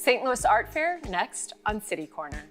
St. Louis Art Fair next on City Corner.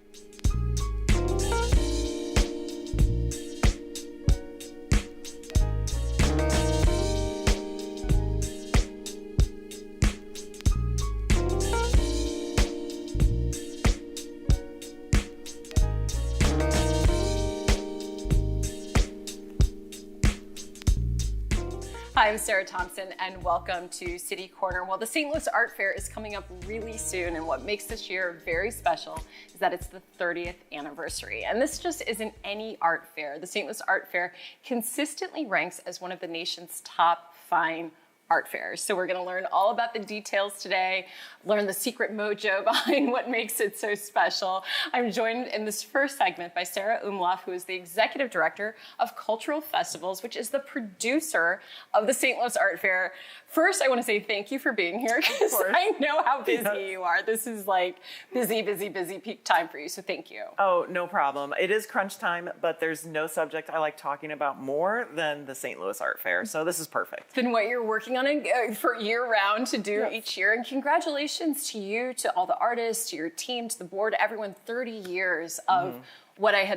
Hi, I'm Sarah Thompson, and welcome to City Corner. Well, the St. Louis Art Fair is coming up really soon, and what makes this year very special is that it's the 30th anniversary. And this just isn't any art fair. The St. Louis Art Fair consistently ranks as one of the nation's top fine art fairs. So we're going to learn all about the details today, learn the secret mojo behind what makes it so special. I'm joined in this first segment by Sarah Umlauf, who is the Executive Director of Cultural Festivals, which is the producer of the St. Louis Art Fair. First, I want to say thank you for being here, because I know how busy you are. This is like busy peak time for you, so thank you. Oh, no problem. It is crunch time, but there's no subject I like talking about more than the St. Louis Art Fair, so this is perfect. It's been what you're working on for year-round to do each year, and congratulations to you, to all the artists, to your team, to the board, everyone. 30 years of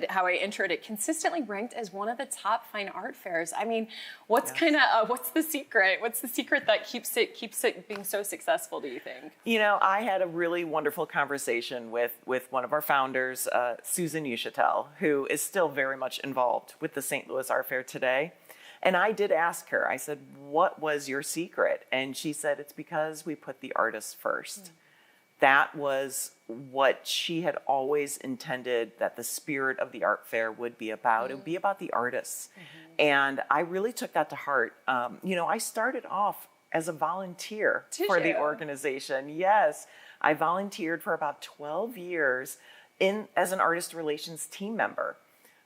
how I entered it, consistently ranked as one of the top fine art fairs. I mean, what's the secret? What's the secret that keeps it being so successful, do you think? You know, I had a really wonderful conversation with one of our founders, Susan Uchatel, who is still very much involved with the St. Louis Art Fair today. And I did ask her, I said, what was your secret? And she said, it's because we put the artists first. That was what she had always intended that the spirit of the art fair would be about. It would be about the artists. And I really took that to heart. I started off as a volunteer for the organization. Yes, I volunteered for about 12 years as an artist relations team member.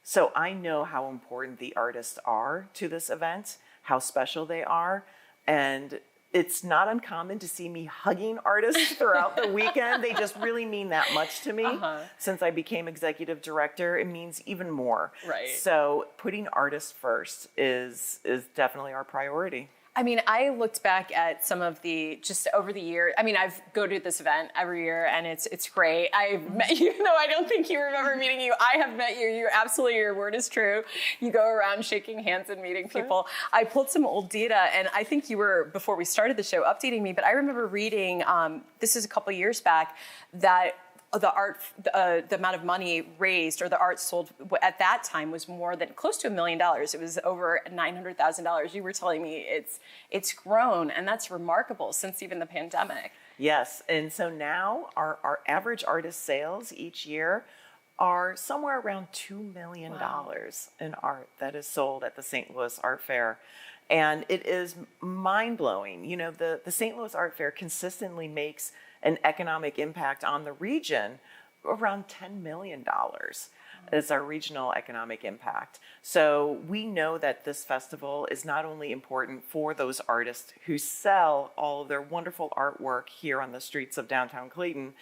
So I know how important the artists are to this event, how special they are. And it's not uncommon to see me hugging artists throughout the weekend. They just really mean that much to me. Since I became executive director, it means even more. Right. So putting artists first is definitely our priority. I mean, I looked back at some of just over the year. I mean, I've go to this event every year, and it's great. I've met you, though I don't think you remember meeting you. I have met you. You absolutely, your word is true. You go around shaking hands and meeting people. I pulled some old data, and I think you were, before we started the show, updating me, but I remember reading, this is a couple years back, that the amount of money raised or the art sold at that time was more than close to $1 million. It was over $900,000. You were telling me it's grown, and that's remarkable since even the pandemic. Yes, and so now our average artist sales each year are somewhere around $2 million in art that is sold at the St. Louis Art Fair. And it is mind-blowing. You know, the St. Louis Art Fair consistently makes an economic impact on the region around $10 million. Is our regional economic impact. So we know that this festival is not only important for those artists who sell all of their wonderful artwork here on the streets of downtown Clayton,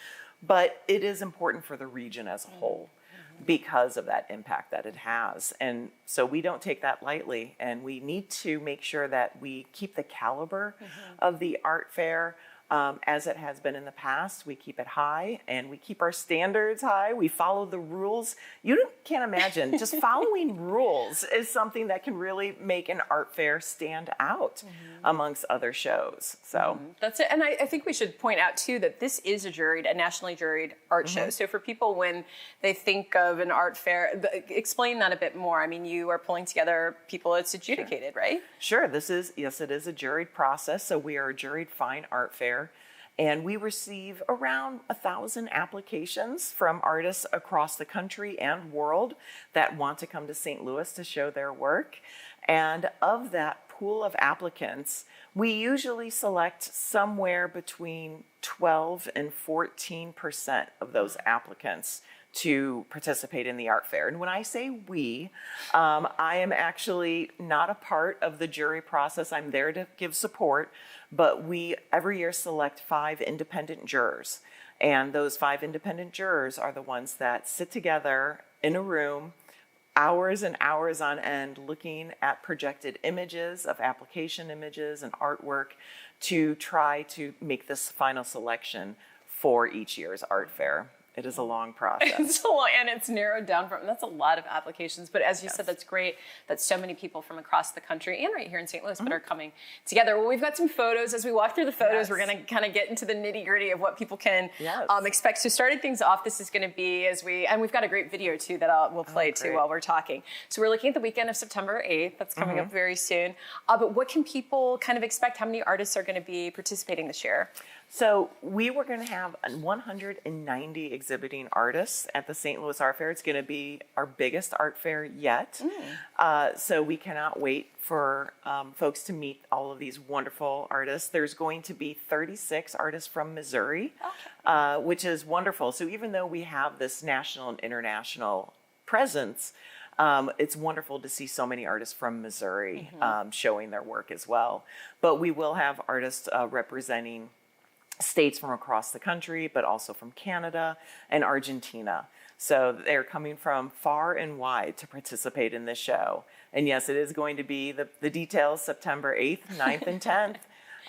but it is important for the region as a whole because of that impact that it has. And so we don't take that lightly, and we need to make sure that we keep the caliber of the art fair as it has been in the past. We keep it high, and we keep our standards high. We follow the rules. You can't imagine, just following rules is something that can really make an art fair stand out amongst other shows. So that's it. And I think we should point out too that this is a nationally juried art show. So for people, when they think of an art fair, explain that a bit more. I mean, you are pulling together people. It's adjudicated, right? Sure. It is a juried process. So we are a juried fine art fair. And we receive around 1,000 applications from artists across the country and world that want to come to St. Louis to show their work. And of that pool of applicants, we usually select somewhere between 12 and 14% of those applicants to participate in the art fair. And when I say we, I am actually not a part of the jury process. I'm there to give support, but we every year select 5 independent jurors. And those 5 independent jurors are the ones that sit together in a room, hours and hours on end, looking at projected images of application images and artwork to try to make this final selection for each year's art fair. It is a long process. It's a long, and it's narrowed down from, that's a lot of applications. But as you said, that's great that so many people from across the country and right here in St. Louis but are coming together. Well, we've got some photos. As we walk through the photos, we're going to kind of get into the nitty gritty of what people can expect. So starting things off, this is going to be and we've got a great video too that we'll play too while we're talking. So we're looking at the weekend of September 8th. That's coming up very soon. But what can people kind of expect? How many artists are going to be participating this year? So we were going to have 190 exhibiting artists at the St. Louis Art Fair. It's going to be our biggest art fair yet. So we cannot wait for folks to meet all of these wonderful artists. There's going to be 36 artists from Missouri, which is wonderful. So even though we have this national and international presence, it's wonderful to see so many artists from Missouri showing their work as well. But we will have artists representing states from across the country, but also from Canada and Argentina. So they're coming from far and wide to participate in this show. And yes, it is going to be the details September 8th, 9th, and 10th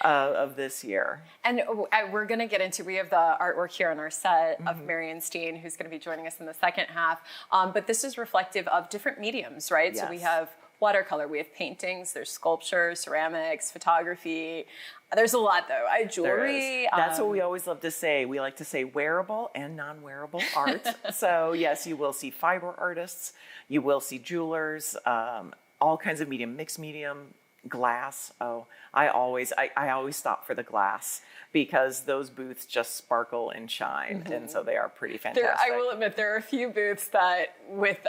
of this year. And we're going to get into, we have the artwork here on our set of Marion Steen, who's going to be joining us in the second half. But this is reflective of different mediums, right? Yes. So we have watercolor, we have paintings, there's sculpture, ceramics, photography. There's a lot though. Jewelry. That's what we always love to say. We like to say wearable and non-wearable art. So yes, you will see fiber artists, you will see jewelers, all kinds of medium, mixed medium, glass. I always stop for the glass because those booths just sparkle and shine, and so they are pretty fantastic. I will admit there are a few booths that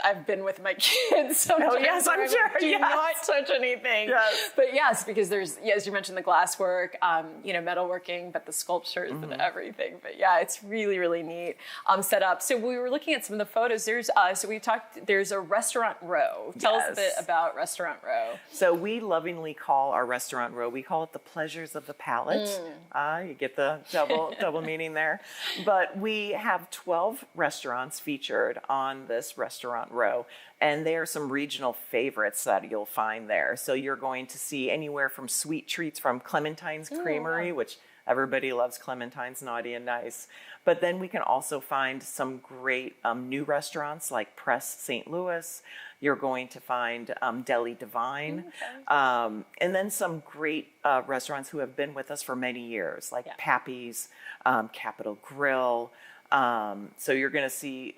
I've been with my kids. Sometimes yes, I'm sure. Do not touch anything. Yes. But yes, because there's, as you mentioned, the glass work, metalworking, but the sculptures and everything. But yeah, it's really, really neat set up. So we were looking at some of the photos. There's there's a restaurant row. Tell us a bit about Restaurant Row. So we lovingly call our restaurant row, we call it the pleasures of the palate. You get the double meaning there. But we have 12 restaurants featured on this restaurant row, and they are some regional favorites that you'll find there. So you're going to see anywhere from sweet treats from Clementine's Creamery, which everybody loves Clementine's, naughty and nice. But then we can also find some great new restaurants like Press St. Louis. You're going to find Deli Divine, and then some great restaurants who have been with us for many years, like Pappy's, Capitol Grill. So you're going to see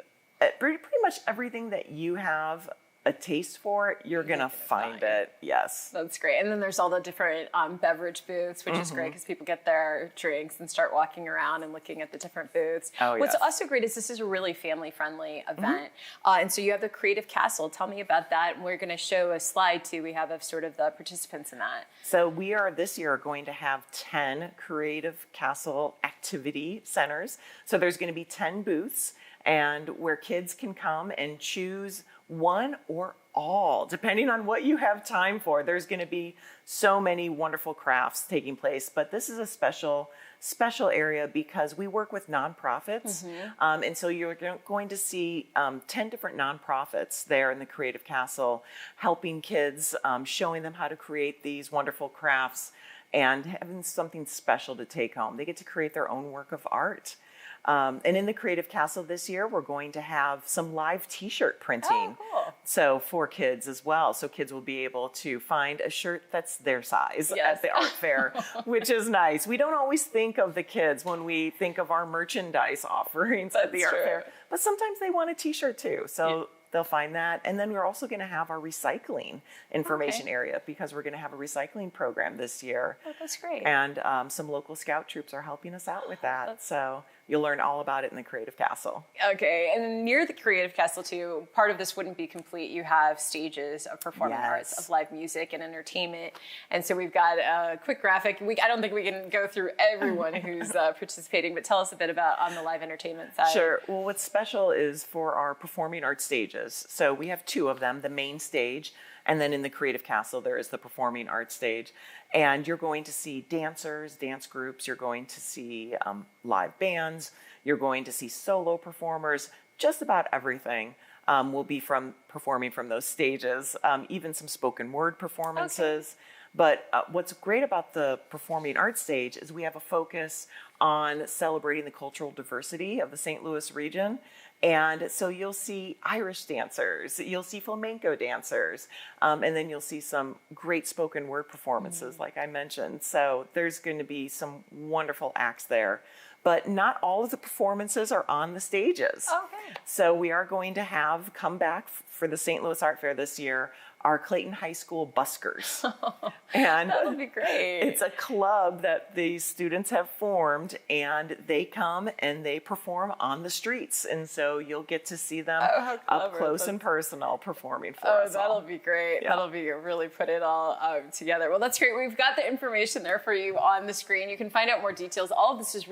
pretty much everything that you have a taste for, you're going to find it. Yes. That's great. And then there's all the different beverage booths, which is great because people get their drinks and start walking around and looking at the different booths. What's also great is this is a really family-friendly event. And so you have the Creative Castle. Tell me about that. And we're going to show a slide, too, we have of sort of the participants in that. So we are this year going to have 10 Creative Castle activity centers. So there's going to be 10 booths, and where kids can come and choose one or all, depending on what you have time for. There's going to be so many wonderful crafts taking place, but this is a special area because we work with nonprofits. And so you're going to see 10 different nonprofits there in the Creative Castle, helping kids, showing them how to create these wonderful crafts and having something special to take home. They get to create their own work of art. And in the Creative Castle this year, we're going to have some live t-shirt printing. So for kids as well. So kids will be able to find a shirt that's their size at the art fair, which is nice. We don't always think of the kids when we think of our merchandise offerings at the art fair, but sometimes they want a t-shirt too. So they'll find that. And then we're also going to have our recycling information area because we're going to have a recycling program this year. That's great. And some local scout troops are helping us out with that. So you'll learn all about it in the Creative Castle. Okay, and near the Creative Castle too, part of this wouldn't be complete. You have stages of performing arts, of live music and entertainment. And so we've got a quick graphic. I don't think we can go through everyone who's participating, but tell us a bit about on the live entertainment side. Sure. Well, what's special is for our performing arts stages. So we have two of them, the main stage, and then in the Creative Castle, there is the performing arts stage. And you're going to see dancers, dance groups. You're going to see live bands. You're going to see solo performers. Just about everything will be performing from those stages, even some spoken word performances. But what's great about the performing arts stage is we have a focus on celebrating the cultural diversity of the St. Louis region. And so you'll see Irish dancers, you'll see flamenco dancers, and then you'll see some great spoken word performances, like I mentioned. So there's going to be some wonderful acts there. But not all of the performances are on the stages. Okay. So we are going to have come back for the St. Louis Art Fair this year, our Clayton High School Buskers. And that'll be great. It's a club that the students have formed, and they come and they perform on the streets. And so you'll get to see them up close and personal performing for us. Oh, that'll be great. Yeah. That'll be really put it all together. Well, that's great. We've got the information there for you on the screen. You can find out more details. All of this is